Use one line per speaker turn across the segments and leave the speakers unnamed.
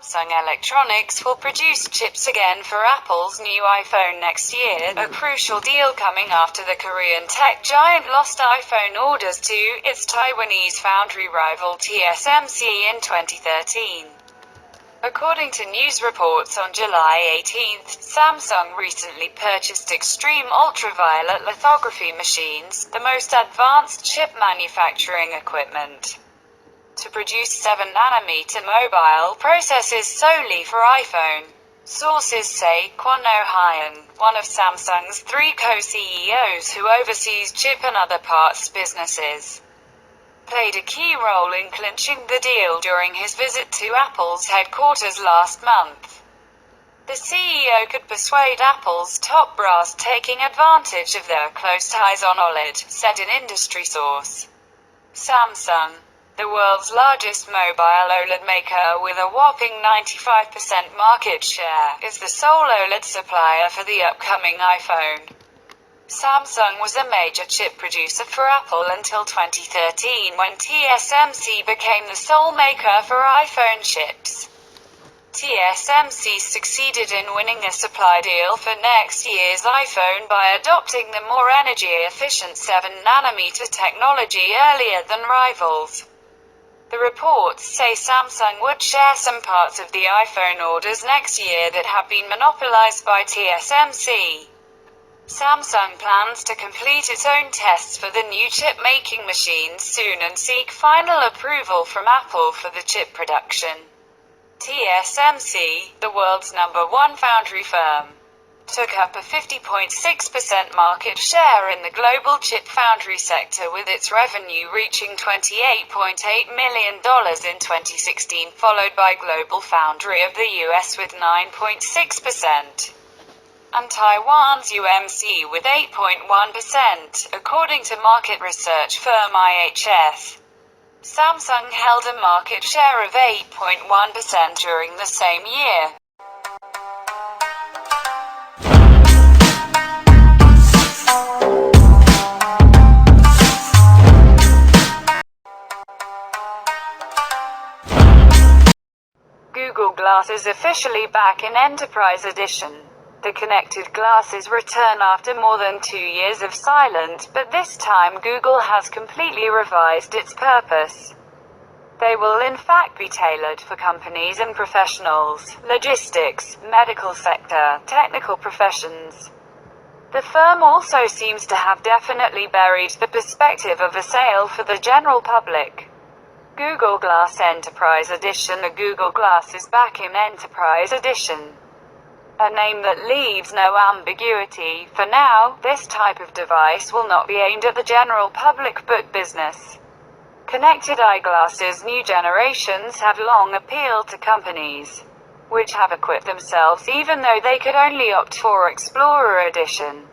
Samsung Electronics will produce chips again for Apple's new iPhone next year, a crucial deal coming after the Korean tech giant lost iPhone orders to its Taiwanese foundry rival TSMC in 2013. According to news reports on July 18, Samsung recently purchased extreme ultraviolet lithography machines, the most advanced chip manufacturing equipment, to produce 7nm mobile processors solely for iPhone. Sources say Kwon Oh-hyun, one of Samsung's 3 co-CEOs who oversees chip and other parts businesses, played a key role in clinching the deal during his visit to Apple's headquarters last month. The CEO could persuade Apple's top brass, taking advantage of their close ties on OLED, said an industry source. Samsung, the world's largest mobile OLED maker with a whopping 95% market share, is the sole OLED supplier for the upcoming iPhone. Samsung was a major chip producer for Apple until 2013, when TSMC became the sole maker for iPhone chips. TSMC succeeded in winning a supply deal for next year's iPhone by adopting the more energy-efficient 7nm technology earlier than rivals. The reports say Samsung would share some parts of the iPhone orders next year that have been monopolized by TSMC. Samsung plans to complete its own tests for the new chip-making machines soon and seek final approval from Apple for the chip production. TSMC, the world's #1 foundry firm, took up a 50.6% market share in the global chip foundry sector, with its revenue reaching $28.8 million in 2016, followed by Global Foundry of the US with 9.6%. and Taiwan's UMC with 8.1%, according to market research firm IHS. Samsung held a market share of 8.1% during the same year. Google Glass is officially back in Enterprise Edition. The connected glasses return after more than 2 years of silence, but this time Google has completely revised its purpose. They will in fact be tailored for companies and professionals, logistics, medical sector, technical professions. The firm also seems to have definitely buried the perspective of a sale for the general public. Google Glass Enterprise Edition. The Google Glass is back in Enterprise Edition, a name that leaves no ambiguity. For now, this type of device will not be aimed at the general public but business. Connected eyeglasses. New generations have long appealed to companies which have equipped themselves, even though they could only opt for Explorer Edition.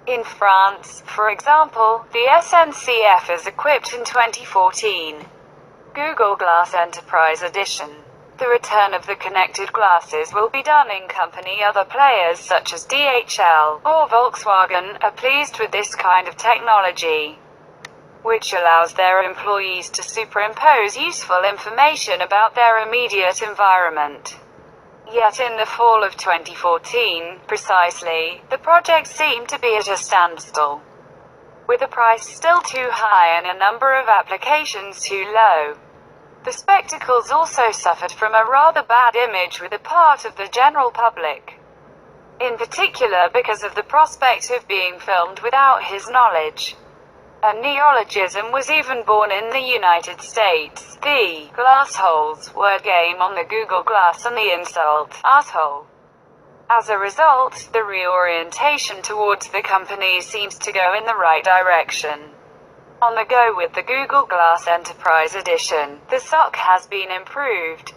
In France, for example, the SNCF is equipped in 2014. Google Glass Enterprise Edition. The return of the connected glasses will be done in company. Other players such as DHL or Volkswagen are pleased with this kind of technology, which allows their employees to superimpose useful information about their immediate environment. Yet in the fall of 2014, precisely, the project seemed to be at a standstill, with the price still too high and a number of applications too low. The spectacles also suffered from a rather bad image with a part of the general public, in particular because of the prospect of being filmed without his knowledge. A neologism was even born in the United States, the glassholes word game on the Google Glass, and the insult asshole. As a result, the reorientation towards the company seems to go in the right direction. On the go with the Google Glass Enterprise Edition, the SoC has been improved.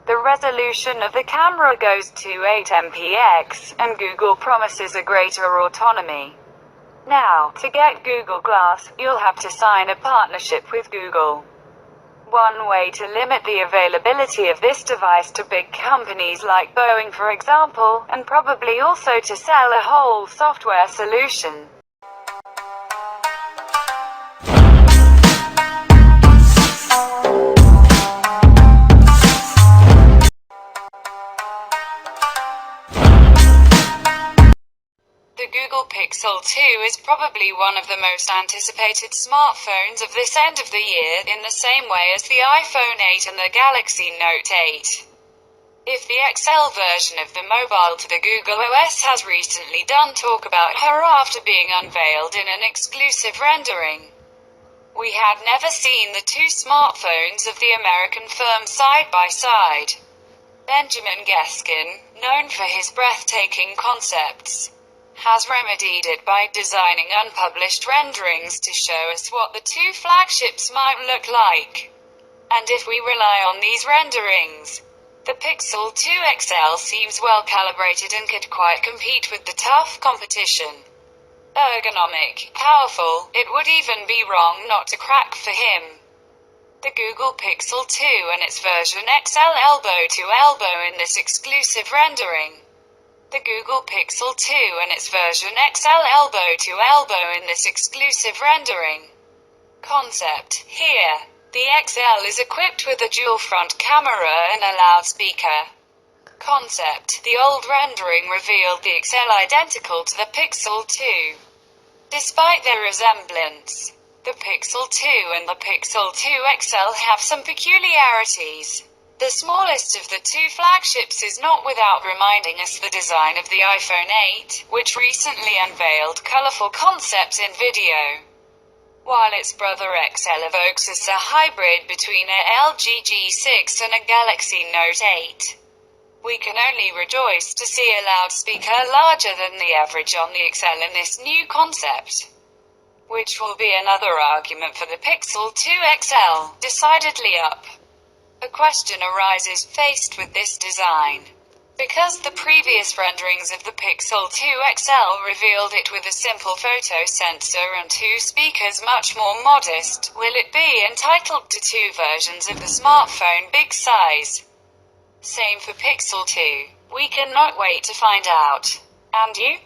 The resolution of the camera goes to 8 MPx, and Google promises a greater autonomy. Now, to get Google Glass, you'll have to sign a partnership with Google. One way to limit the availability of this device to big companies like Boeing, for example, and probably also to sell a whole software solution. Pixel 2 is probably one of the most anticipated smartphones of this end of the year, in the same way as the iPhone 8 and the Galaxy Note 8. If the XL version of the mobile to the Google OS has recently done talk about her after being unveiled in an exclusive rendering. We had never seen the two smartphones of the American firm side by side. Benjamin Gaskin, known for his breathtaking concepts, has remedied it by designing unpublished renderings to show us what the two flagships might look like. And if we rely on these renderings, the Pixel 2 XL seems well calibrated and could quite compete with the tough competition. Ergonomic, powerful, it would even be wrong not to crack for him. The Google Pixel 2 and its version XL elbow-to-elbow in this exclusive rendering. The Google Pixel 2 and its version XL elbow-to-elbow in this exclusive rendering. Concept. Here, the XL is equipped with a dual front camera and a loudspeaker. Concept. The old rendering revealed the XL identical to the Pixel 2. Despite their resemblance, the Pixel 2 and the Pixel 2 XL have some peculiarities. The smallest of the two flagships is not without reminding us the design of the iPhone 8, which recently unveiled colorful concepts in video, while its brother XL evokes us a hybrid between a LG G6 and a Galaxy Note 8. We can only rejoice to see a loudspeaker larger than the average on the XL in this new concept, which will be another argument for the Pixel 2 XL, decidedly up. A question arises faced with this design. Because the previous renderings of the Pixel 2 XL revealed it with a simple photo sensor and two speakers much more modest, will it be entitled to two versions of the smartphone big size? Same for Pixel 2. We cannot wait to find out. And you?